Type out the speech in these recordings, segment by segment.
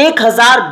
1000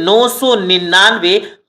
999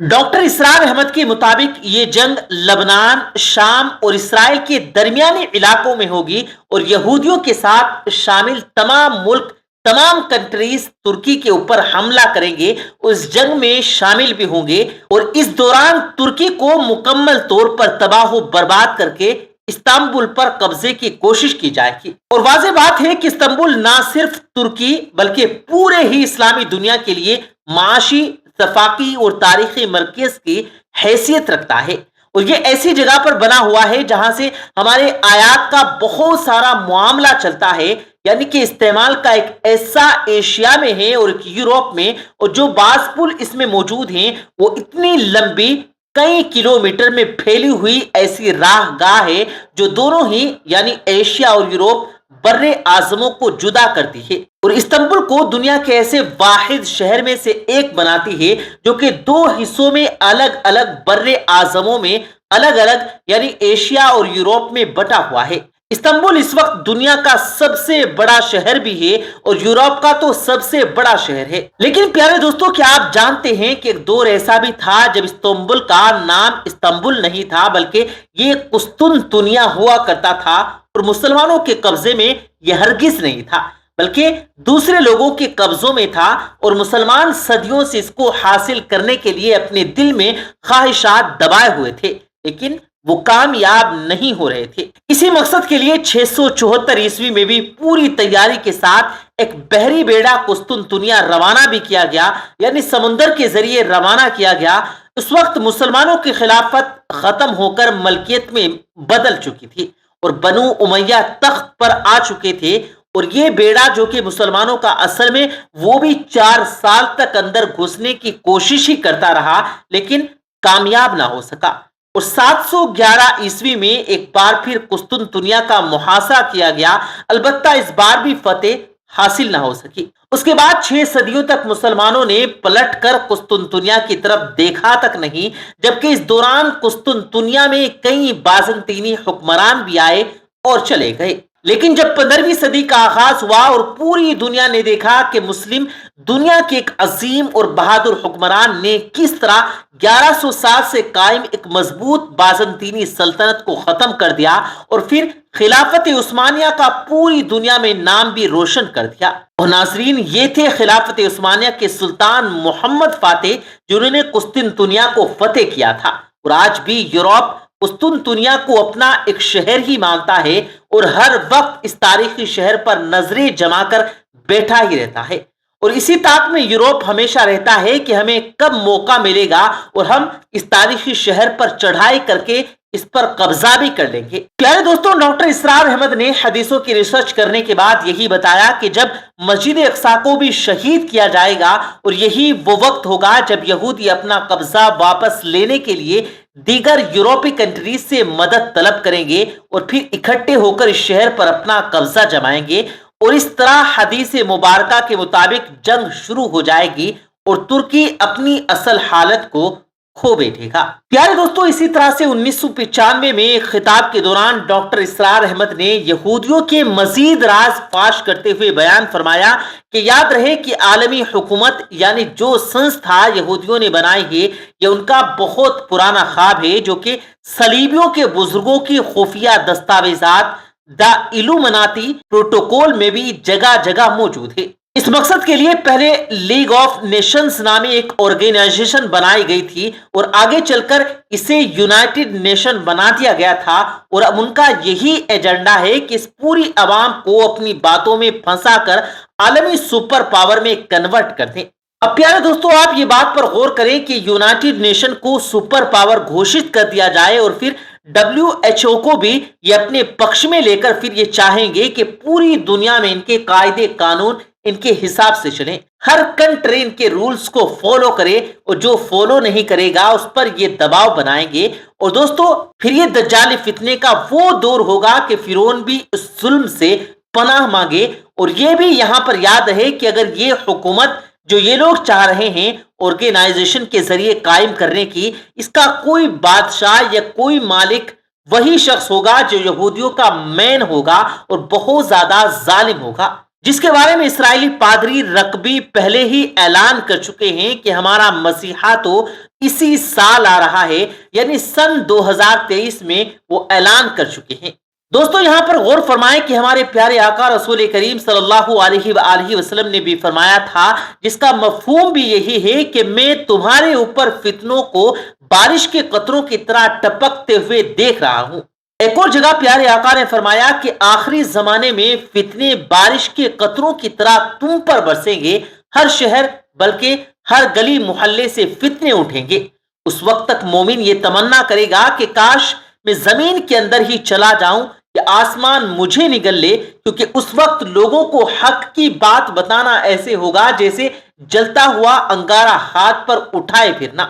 doctor اسرار احمد کے مطابق یہ جنگ لبنان، شام اور اسرائیل کے درمیانی علاقوں میں ہوگی اور یہودیوں کے ساتھ شامل تمام ملک، تمام کنٹریز ترکی کے اوپر حملہ کریں گے، اس جنگ میں شامل بھی ہوں گے اور اس دوران ترکی کو مکمل طور پر تباہ و برباد کر کے استنبول پر قبضے کی کوشش کی جائے گی۔ اور واضح بات ہے کہ استنبول نہ صرف ترکی بلکہ پورے ہی اسلامی دنیا کے لیے معاشی، ثقافتی اور تاریخی مرکز کی حیثیت رکھتا ہے، اور یہ ایسی جگہ پر بنا ہوا ہے جہاں سے ہمارے آیات کا بہت سارا معاملہ چلتا ہے، یعنی کہ استعمال کا ایک ایسا ایشیا میں ہے اور ایک یوروپ میں، اور جو بعض پل اس میں موجود ہیں وہ اتنی لمبی کئی کلومیٹر میں پھیلی ہوئی ایسی راہ گاہ ہے جو دونوں ہی یعنی ایشیا اور یوروپ بر اعظموں کو جدا کرتی ہے، اور استنبول کو دنیا کے ایسے واحد شہر میں سے ایک بناتی ہے جو کہ دو حصوں میں الگ الگ بر اعظموں میں الگ الگ یعنی ایشیا اور یوروپ میں بٹا ہوا ہے۔ استنبول اس وقت دنیا کا سب سے بڑا شہر بھی ہے اور یورپ کا تو سب سے بڑا شہر ہے۔ لیکن پیارے دوستوں، کیا آپ جانتے ہیں کہ ایک دور ایسا بھی تھا جب استنبول کا نام استنبول نہیں تھا بلکہ یہ قسطنطنیہ ہوا کرتا تھا، اور مسلمانوں کے قبضے میں یہ ہرگز نہیں تھا بلکہ دوسرے لوگوں کے قبضوں میں تھا، اور مسلمان صدیوں سے اس کو حاصل کرنے کے لیے اپنے دل میں خواہشات دبائے ہوئے تھے، لیکن وہ کامیاب نہیں ہو رہے تھے۔ اسی مقصد کے لیے 674 عیسوی میں بھی پوری تیاری کے ساتھ ایک بحری بیڑا قسطنطنیہ روانہ بھی کیا گیا، یعنی سمندر کے ذریعے روانہ کیا گیا۔ اس وقت مسلمانوں کی خلافت ختم ہو کر ملکیت میں بدل چکی تھی اور بنو امیہ تخت پر آ چکے تھے، اور یہ بیڑا جو کہ مسلمانوں کا اصل میں وہ بھی 4 سال تک اندر گھسنے کی کوشش ہی کرتا رہا لیکن کامیاب نہ ہو سکا، اور 711 عیسوی میں ایک بار پھر قسطنطنیہ کا محاصرہ کیا گیا، البتہ اس بار بھی فتح حاصل نہ ہو سکی۔ اس کے بعد 6 صدیوں تک مسلمانوں نے پلٹ کر قسطنطنیہ کی طرف دیکھا تک نہیں، جبکہ اس دوران قسطنطنیہ میں کئی بازنطینی حکمران بھی آئے اور چلے گئے۔ لیکن جب 15ویں صدی کا آغاز ہوا اور پوری دنیا نے دیکھا کہ مسلم دنیا کے ایک عظیم اور بہادر حکمران نے کس طرح 1100 سال سے قائم ایک مضبوط بازنطینی سلطنت کو ختم کر دیا اور پھر خلافت عثمانیہ کا پوری دنیا میں نام بھی روشن کر دیا۔ اور ناظرین، یہ تھے خلافت عثمانیہ کے سلطان محمد فاتح جنہوں نے قسطنطنیہ کو فتح کیا تھا، اور آج بھی یورپ قسطنطنیہ کو اپنا ایک شہر ہی مانتا ہے اور ہر وقت اس تاریخی شہر پر نظریں جما کر بیٹھا ہی رہتا ہے، اور اسی طاق میں یورپ ہمیشہ رہتا ہے کہ ہمیں کب موقع ملے گا اور ہم اس تاریخی شہر پر چڑھائی کر کے اس پر قبضہ بھی کر لیں گے۔ پیارے دوستوں، ڈاکٹر اسرار احمد نے حدیثوں کی ریسرچ کرنے کے بعد یہی بتایا کہ جب مسجد اقصی کو بھی شہید کیا جائے گا اور یہی وہ وقت ہوگا جب یہودی اپنا قبضہ واپس لینے کے لیے دیگر یورپی کنٹریز سے مدد طلب کریں گے اور پھر اکٹھے ہو کر اس شہر پر اپنا قبضہ جمائیں گے، اور اس طرح حدیث مبارکہ کے مطابق جنگ شروع ہو جائے گی اور ترکی اپنی اصل حالت کو کھو بیٹھے گا۔ پیارے دوستوں، اسی طرح سے 1995 میں ایک خطاب کے دوران ڈاکٹر اسرار احمد نے یہودیوں کے مزید راز فاش کرتے ہوئے بیان فرمایا کہ یاد رہے کہ عالمی حکومت یعنی جو سنستھا یہودیوں نے بنائی ہے یہ ان کا بہت پرانا خواب ہے، جو کہ صلیبیوں کے بزرگوں کی خفیہ دستاویزات دا ایلومناتی پروٹوکول میں بھی جگہ جگہ موجود ہے۔ اس مقصد کے لیے پہلے لیگ آف نیشنز نامی ایک آرگنائزیشن بنائی گئی تھی اور آگے چل کر اسے یونائٹڈ نیشن بنا دیا گیا تھا، اور اب ان کا یہی ایجنڈا ہے کہ اس پوری عوام کو اپنی باتوں میں پھنسا کر عالمی سپر پاور میں کنورٹ کر دیں۔ اب پیارے دوستوں، آپ یہ بات پر غور کریں کہ یونائٹڈ نیشن کو سپر پاور گھوشت کر دیا جائے اور پھر WHO کو بھی یہ اپنے پکش میں لے کر پھر یہ چاہیں گے کہ پوری دنیا میں ان کے قاعدے قانون ان کے حساب سے چلیں، ہر کنٹری ان کے رولز کو فالو کرے، اور جو فالو نہیں کرے گا اس پر یہ دباؤ بنائیں گے۔ اور دوستو، پھر یہ دجال فتنے کا وہ دور ہوگا کہ فرعون بھی اس ظلم سے پناہ مانگے، اور یہ بھی یہاں پر یاد رہے کہ اگر یہ حکومت جو یہ لوگ چاہ رہے ہیں آرگنائزیشن کے ذریعے قائم کرنے کی، اس کا کوئی بادشاہ یا کوئی مالک وہی شخص ہوگا جو یہودیوں کا مین ہوگا اور بہت زیادہ ظالم ہوگا، جس کے بارے میں اسرائیلی پادری رقبی پہلے ہی اعلان کر چکے ہیں کہ ہمارا مسیحا تو اسی سال آ رہا ہے، یعنی سن 2023 میں وہ اعلان کر چکے ہیں۔ دوستو یہاں پر غور فرمائیں کہ ہمارے پیارے آقا رسول کریم صلی اللہ علیہ وآلہ وسلم نے بھی فرمایا تھا، جس کا مفہوم بھی یہی ہے کہ میں تمہارے اوپر فتنوں کو بارش کے قطروں کی طرح ٹپکتے ہوئے دیکھ رہا ہوں۔ ایک اور جگہ پیارے آقا نے فرمایا کہ آخری زمانے میں فتنے بارش کے قطروں کی طرح تم پر برسیں گے، ہر شہر بلکہ ہر گلی محلے سے فتنے اٹھیں گے۔ اس وقت تک مومن یہ تمنا کرے گا کہ کاش میں زمین کے اندر ہی چلا جاؤں کہ آسمان مجھے نگل لے، کیونکہ اس وقت لوگوں کو حق کی بات بتانا ایسے ہوگا جیسے جلتا ہوا انگارہ ہاتھ پر اٹھائے پھرنا۔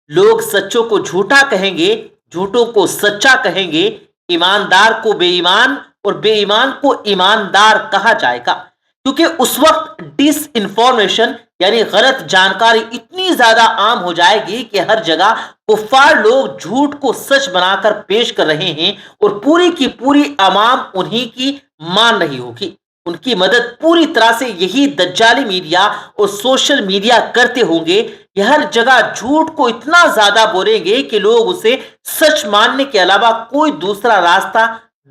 لوگ سچوں کو جھوٹا کہیں گے، جھوٹوں کو سچا کہیں گے، ایماندار کو بے ایمان اور بے ایمان کو ایماندار کہا جائے گا، کیونکہ اس وقت ڈس انفارمیشن یعنی غلط جانکاری اتنی زیادہ عام ہو جائے گی کہ ہر جگہ کفار لوگ جھوٹ کو سچ بنا کر پیش کر رہے ہیں اور پوری کی پوری عوام انہی کی مان رہی ہوگی۔ ان کی مدد پوری طرح سے یہی دجالی میڈیا اور سوشل میڈیا کرتے ہوں گے۔ یہ ہر جگہ جھوٹ کو اتنا زیادہ بولیں گے کہ لوگ اسے سچ ماننے کے علاوہ کوئی دوسرا راستہ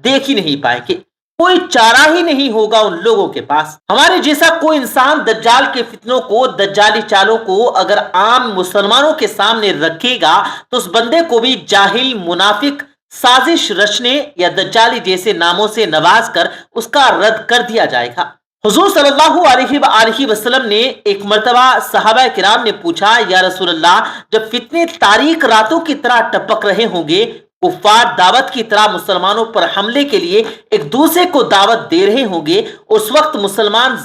دیکھ ہی نہیں پائیں گے، کوئی چارہ ہی نہیں ہوگا ان لوگوں کے پاس۔ ہمارے جیسا کوئی انسان دجال کے فتنوں کو، دجالی چالوں کو اگر عام مسلمانوں کے سامنے رکھے گا تو اس بندے کو بھی جاہل، منافق، سازش رچنے یا دجالی جیسے ناموں سے نواز کر اس کا رد کر دیا جائے گا۔ حضور صلی اللہ علیہ وآلہ وسلم نے ایک مرتبہ صحابہ کرام نے پوچھا، یا رسول اللہ، جب فتنے تاریک راتوں کی طرح ٹپک رہے ہوں گے، کفار دعوت کی طرح مسلمانوں پر حملے کے لیے ایک دوسرے کو دعوت دے رہے ہوں گے، اس وقت مسلمان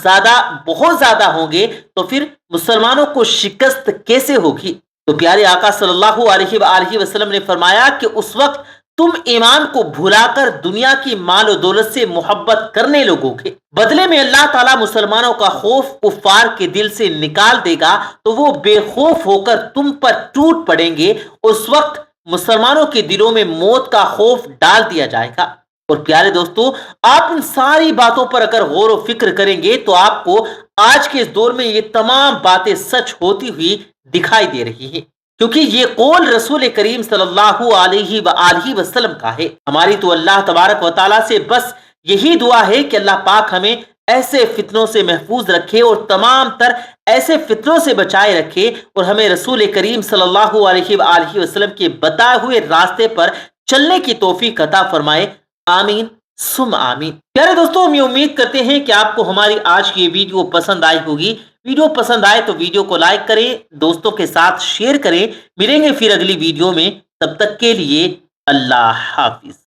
بہت زیادہ ہوں گے، تو پھر مسلمانوں کو شکست کیسے ہوگی؟ تو پیارے آقا صلی اللہ علیہ وآلہ وسلم نے فرمایا کہ اس وقت تم ایمان کو بھلا کر دنیا کی مال و دولت سے محبت کرنے لوگوں گے، بدلے میں اللہ تعالیٰ مسلمانوں کا خوف کفار کے دل سے نکال دے گا تو وہ بے خوف ہو کر تم پر ٹوٹ پڑیں گے۔ اس وقت مسلمانوں کے دلوں میں موت کا خوف ڈال دیا جائے گا۔ اور پیارے دوستو، آپ ان ساری باتوں پر اگر غور و فکر کریں گے تو آپ کو آج کے اس دور میں یہ تمام باتیں سچ ہوتی ہوئی دکھائی دے رہی ہیں، کیونکہ یہ قول رسول کریم صلی اللہ علیہ وآلہ وسلم کا ہے۔ ہماری تو اللہ تبارک و تعالیٰ سے بس یہی دعا ہے کہ اللہ پاک ہمیں ایسے فتنوں سے محفوظ رکھے اور تمام تر ایسے فتنوں سے بچائے رکھے، اور ہمیں رسول کریم صلی اللہ علیہ وآلہ وسلم کے بتائے ہوئے راستے پر چلنے کی توفیق عطا فرمائے۔ آمین ثم آمین۔ پیارے دوستو، ہم یہ امید کرتے ہیں کہ آپ کو ہماری آج کی یہ ویڈیو پسند آئی ہوگی۔ ویڈیو پسند آئے تو ویڈیو کو لائک کریں، دوستوں کے ساتھ شیئر کریں۔ ملیں گے پھر اگلی ویڈیو میں، تب تک کے لیے اللہ حافظ۔